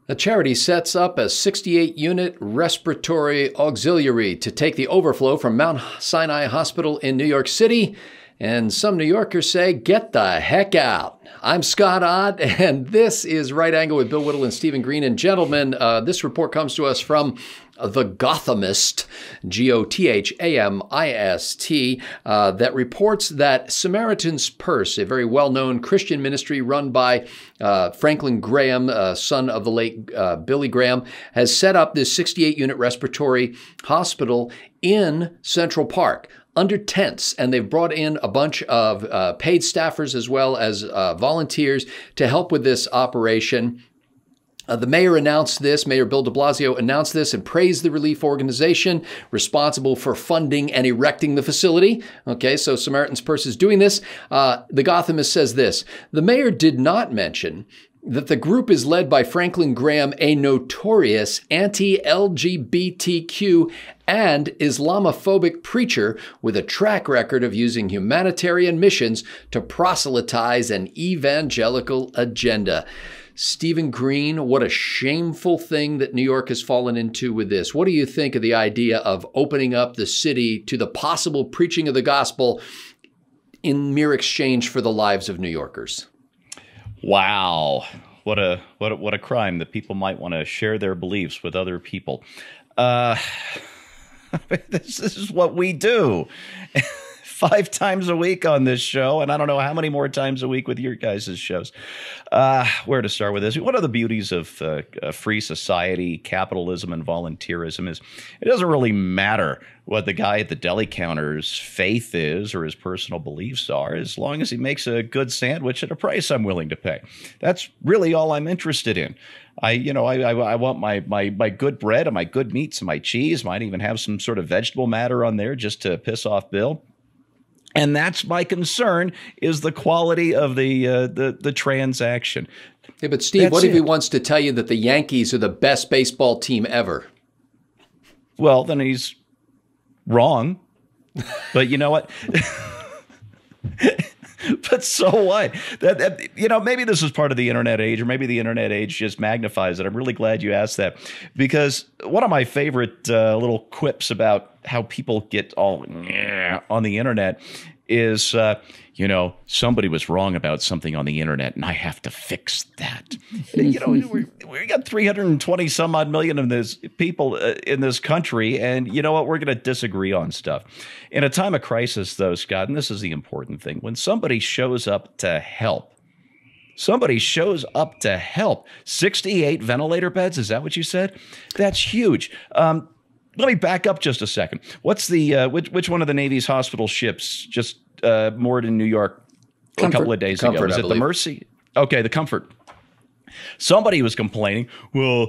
A charity sets up a 68-unit respiratory auxiliary to take the overflow from Mount Sinai Hospital in New York City. And some New Yorkers say, get the heck out. I'm Scott Ott, and this is Right Angle with Bill Whittle and Stephen Green. And gentlemen, this report comes to us from The Gothamist, Gothamist, that reports that Samaritan's Purse, a very well-known Christian ministry run by Franklin Graham, son of the late Billy Graham, has set up this 68-unit respiratory hospital in Central Park under tents, and they've brought in a bunch of paid staffers as well as volunteers to help with this operation. The mayor announced this, Mayor Bill de Blasio announced this and praised the relief organization responsible for funding and erecting the facility. Okay, so Samaritan's Purse is doing this. The Gothamist says this: the mayor did not mention that the group is led by Franklin Graham, a notorious anti-LGBTQ and Islamaphobic preacher with a track record of using humanitarian missions to proselytize an evangelical agenda. Stephen Green, what a shameful thing that New York has fallen into with this. What do you think of the idea of opening up the city to the possible preaching of the gospel in mere exchange for the lives of New Yorkers? Wow. What a crime that people might want to share their beliefs with other people. This is what we do 5 times a week on this show, and I don't know how many more times a week with your guys' shows. Where to start with this? One of the beauties of a free society, capitalism, and volunteerism is it doesn't really matter what the guy at the deli counter's faith is or his personal beliefs are, as long as he makes a good sandwich at a price I'm willing to pay. That's really all I'm interested in. I want my good bread and my good meats and my cheese. Might even have some sort of vegetable matter on there just to piss off Bill. And that's my concern, is the quality of the transaction. Yeah, but Steve, what if he wants to tell you that the Yankees are the best baseball team ever? Well, then he's wrong. But you know what? But so what? Maybe this is part of the internet age, or maybe the internet age just magnifies it. I'm really glad you asked that, because one of my favorite little quips about how people get all on the internet is, somebody was wrong about something on the internet, and I have to fix that. We got 320 some odd million of this people in this country, and you know what? We're going to disagree on stuff. In a time of crisis, though, Scott, and this is the important thing, when somebody shows up to help, 68 ventilator beds, is that what you said? That's huge. Let me back up just a second. What's the which one of the Navy's hospital ships just moored in New York a couple of days ago? Is it the Mercy? Okay, the Comfort. Somebody was complaining, well,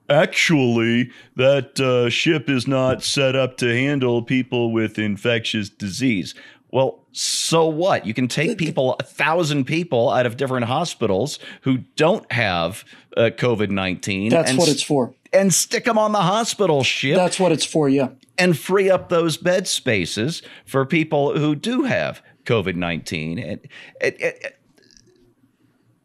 actually, that ship is not set up to handle people with infectious disease. Well, so what? You can take 1,000 people out of different hospitals who don't have COVID-19. That's what it's for. And stick them on the hospital ship. That's what it's for, yeah. And free up those bed spaces for people who do have COVID-19.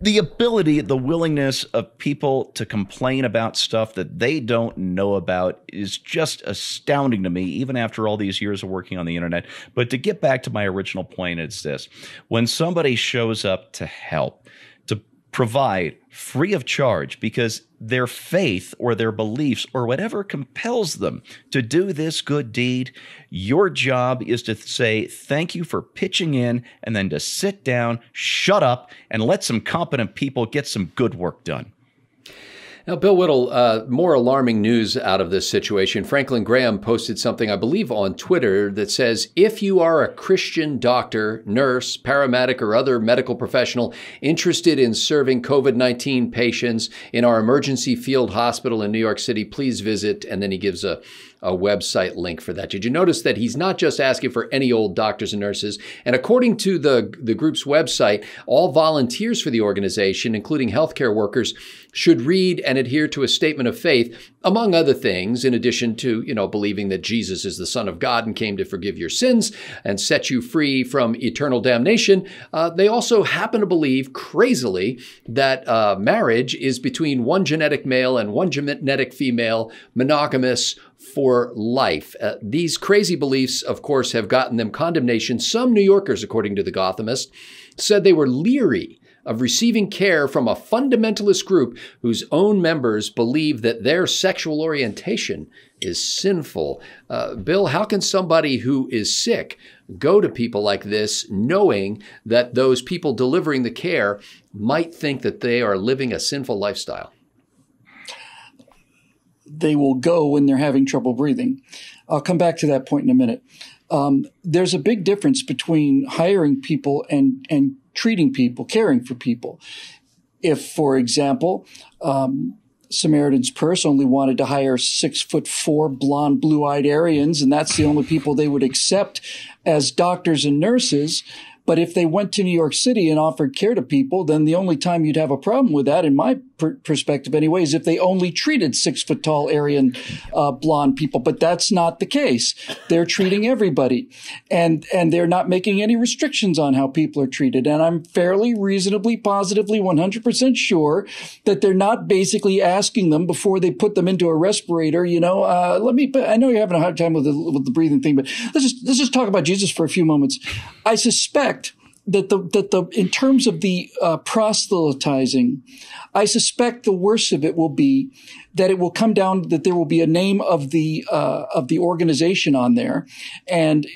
The ability, the willingness of people to complain about stuff that they don't know about is just astounding to me, even after all these years of working on the internet. But to get back to my original point, it's this. When somebody shows up to help, to provide free of charge because their faith or their beliefs or whatever compels them to do this good deed, your job is to say thank you for pitching in, and then to sit down, shut up, and let some competent people get some good work done. Now, Bill Whittle, more alarming news out of this situation. Franklin Graham posted something, I believe, on Twitter that says, if you are a Christian doctor, nurse, paramedic, or other medical professional interested in serving COVID-19 patients in our emergency field hospital in New York City, please visit. And then he gives a website link for that. Did you notice that he's not just asking for any old doctors and nurses? And according to the group's website, all volunteers for the organization, including healthcare workers, should read and adhere to a statement of faith, among other things, in addition to, believing that Jesus is the Son of God and came to forgive your sins and set you free from eternal damnation. They also happen to believe, crazily, that marriage is between one genetic male and one genetic female, monogamous for life. These crazy beliefs, of course, have gotten them condemnation. Some New Yorkers, according to the Gothamist, said they were leery of receiving care from a fundamentalist group whose own members believe that their sexual orientation is sinful. Bill, how can somebody who is sick go to people like this, knowing that those people delivering the care might think that they are living a sinful lifestyle? They will go when they're having trouble breathing. I'll come back to that point in a minute. There's a big difference between hiring people and treating people, caring for people. If, for example, Samaritan's Purse only wanted to hire 6'4" blonde, blue-eyed Aryans, and that's the only people they would accept as doctors and nurses. But if they went to New York City and offered care to people, then the only time you'd have a problem with that, in my perspective anyway, is if they only treated 6-foot-tall Aryan blonde people. But that's not the case. They're treating everybody. And they're not making any restrictions on how people are treated. And I'm fairly reasonably, positively, 100% sure that they're not basically asking them before they put them into a respirator, I know you're having a hard time with the breathing thing, but let's just talk about Jesus for a few moments. I suspect that in terms of the proselytizing, I suspect the worst of it will be that it will come down that there will be a name of the organization on there, and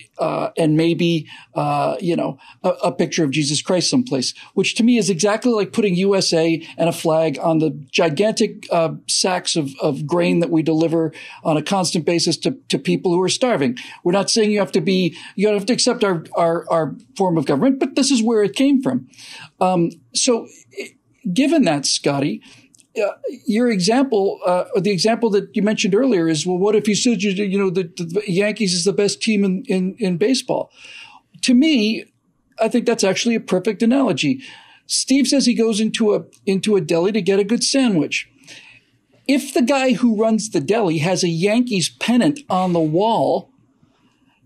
maybe a picture of Jesus Christ someplace, which to me is exactly like putting USA and a flag on the gigantic sacks of grain that we deliver on a constant basis to people who are starving. We're not saying you have to accept our form of government, but this is where it came from. So given that, Scotty, your example, the example that you mentioned earlier is, well, what if you said, the Yankees is the best team in baseball? To me, I think that's actually a perfect analogy. Steve says he goes into a deli to get a good sandwich. If the guy who runs the deli has a Yankees pennant on the wall,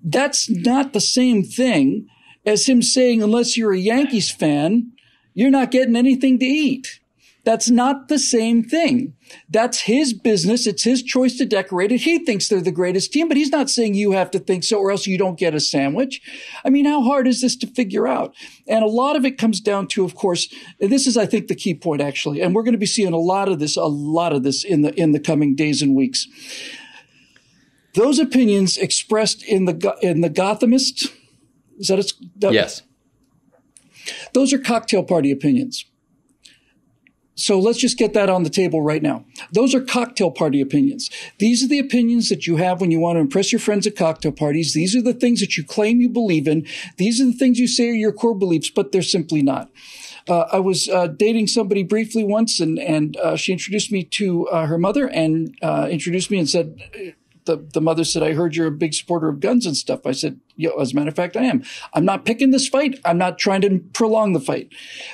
that's not the same thing as him saying, unless you're a Yankees fan, you're not getting anything to eat. That's not the same thing. That's his business. It's his choice to decorate it. He thinks they're the greatest team, but he's not saying you have to think so or else you don't get a sandwich. I mean, how hard is this to figure out? And a lot of it comes down to, of course, and this is, I think, the key point, actually, and we're going to be seeing a lot of this in the coming days and weeks. Those opinions expressed in the Gothamist, is that it's? Yes. Those are cocktail party opinions. So let's just get that on the table right now. Those are cocktail party opinions. These are the opinions that you have when you want to impress your friends at cocktail parties. These are the things that you claim you believe in. These are the things you say are your core beliefs, but they're simply not. I was dating somebody briefly once, and she introduced me to her mother and introduced me and said, the mother said, I heard you're a big supporter of guns and stuff. I said, as a matter of fact, I am. I'm not picking this fight. I'm not trying to prolong the fight.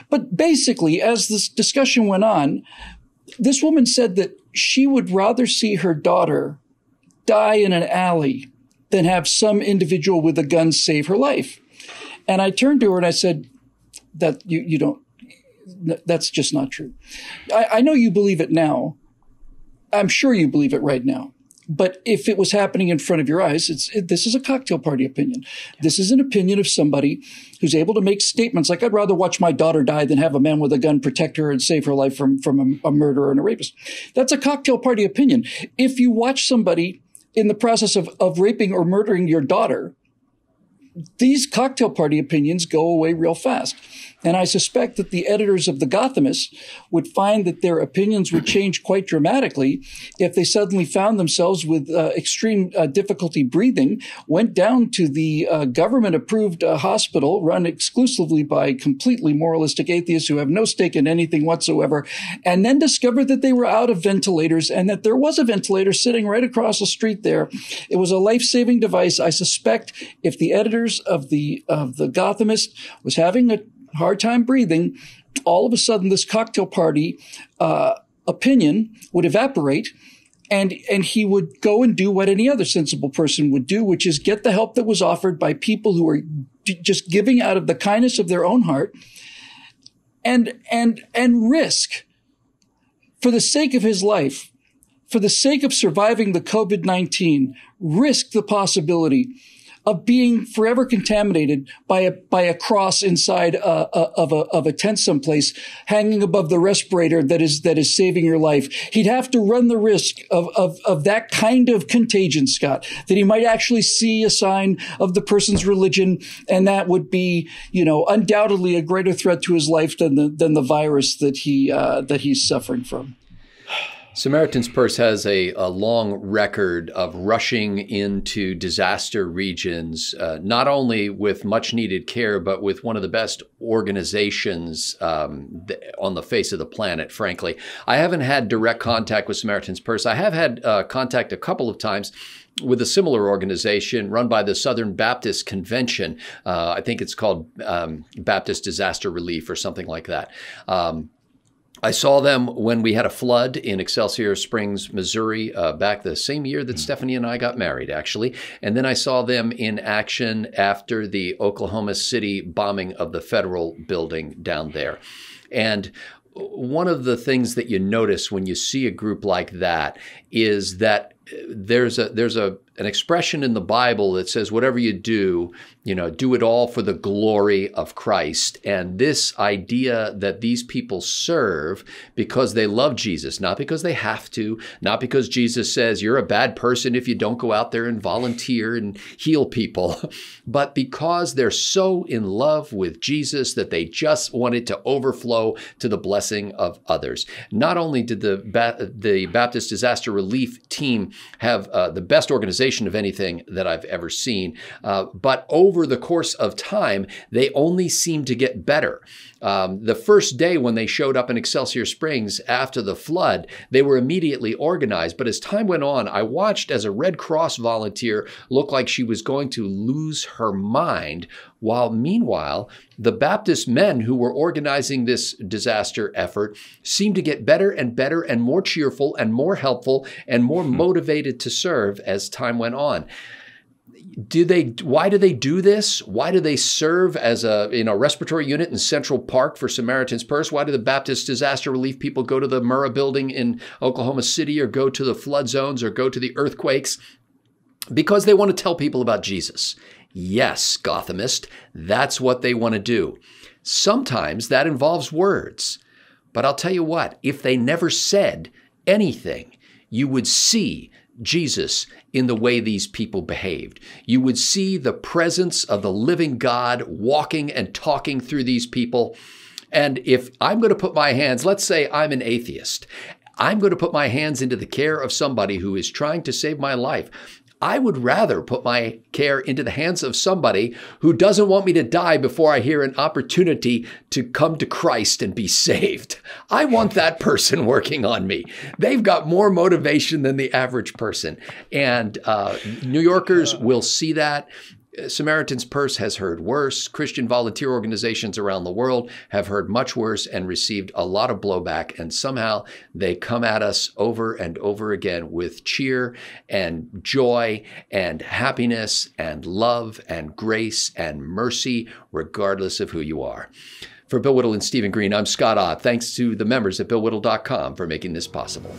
But basically, as this discussion went on, this woman said that she would rather see her daughter die in an alley than have some individual with a gun save her life. And I turned to her and I said, that you don't, that's just not true. I know you believe it now. I'm sure you believe it right now. But if it was happening in front of your eyes, this is a cocktail party opinion. This is an opinion of somebody who's able to make statements like, I'd rather watch my daughter die than have a man with a gun protect her and save her life from a murderer and a rapist. That's a cocktail party opinion. If you watch somebody in the process of raping or murdering your daughter, these cocktail party opinions go away real fast. And I suspect that the editors of The Gothamist would find that their opinions would change quite dramatically if they suddenly found themselves with extreme difficulty breathing, went down to the government-approved hospital run exclusively by completely moralistic atheists who have no stake in anything whatsoever, and then discovered that they were out of ventilators and that there was a ventilator sitting right across the street there. It was a life-saving device. I suspect if the editors of the Gothamist was having a hard time breathing, all of a sudden this cocktail party opinion would evaporate, and he would go and do what any other sensible person would do, which is get the help that was offered by people who are just giving out of the kindness of their own heart, and risk, for the sake of his life, for the sake of surviving the COVID-19, risk the possibility of being forever contaminated by a cross inside of a tent someplace, hanging above the respirator that is saving your life. He'd have to run the risk of that kind of contagion, Scott, that he might actually see a sign of the person's religion, and that would be, undoubtedly a greater threat to his life than the virus that he's suffering from. Samaritan's Purse has a long record of rushing into disaster regions, not only with much needed care, but with one of the best organizations on the face of the planet, frankly. I haven't had direct contact with Samaritan's Purse. I have had contact a couple of times with a similar organization run by the Southern Baptist Convention. I think it's called Baptist Disaster Relief or something like that. I saw them when we had a flood in Excelsior Springs, Missouri, back the same year that Stephanie and I got married, actually. And then I saw them in action after the Oklahoma City bombing of the federal building down there. And one of the things that you notice when you see a group like that is that there's an expression in the Bible that says, whatever you do, do it all for the glory of Christ. And this idea that these people serve because they love Jesus, not because they have to, not because Jesus says you're a bad person if you don't go out there and volunteer and heal people, but because they're so in love with Jesus that they just want it to overflow to the blessing of others. Not only did the Baptist Disaster Relief Team have the best organization of anything that I've ever seen, but over the course of time, they only seem to get better. The first day when they showed up in Excelsior Springs after the flood, they were immediately organized. But as time went on, I watched as a Red Cross volunteer look like she was going to lose her mind, while meanwhile, the Baptist men who were organizing this disaster effort seemed to get better and better and more cheerful and more helpful and more motivated to serve as time went on. Why do they do this? Why do they serve as a respiratory unit in Central Park for Samaritan's Purse? Why do the Baptist disaster relief people go to the Murrah building in Oklahoma City, or go to the flood zones, or go to the earthquakes? Because they want to tell people about Jesus. Yes, Gothamist, that's what they want to do. Sometimes that involves words. But I'll tell you what, if they never said anything, you would see Jesus in the way these people behaved. You would see the presence of the living God walking and talking through these people. And if I'm going to put my hands, let's say I'm an atheist, I'm going to put my hands into the care of somebody who is trying to save my life, I would rather put my care into the hands of somebody who doesn't want me to die before I hear an opportunity to come to Christ and be saved. I want that person working on me. They've got more motivation than the average person. And New Yorkers will see that. Samaritan's Purse has heard worse. Christian volunteer organizations around the world have heard much worse and received a lot of blowback. And somehow they come at us over and over again with cheer and joy and happiness and love and grace and mercy, regardless of who you are. For Bill Whittle and Stephen Green, I'm Scott Ott. Thanks to the members at BillWhittle.com for making this possible.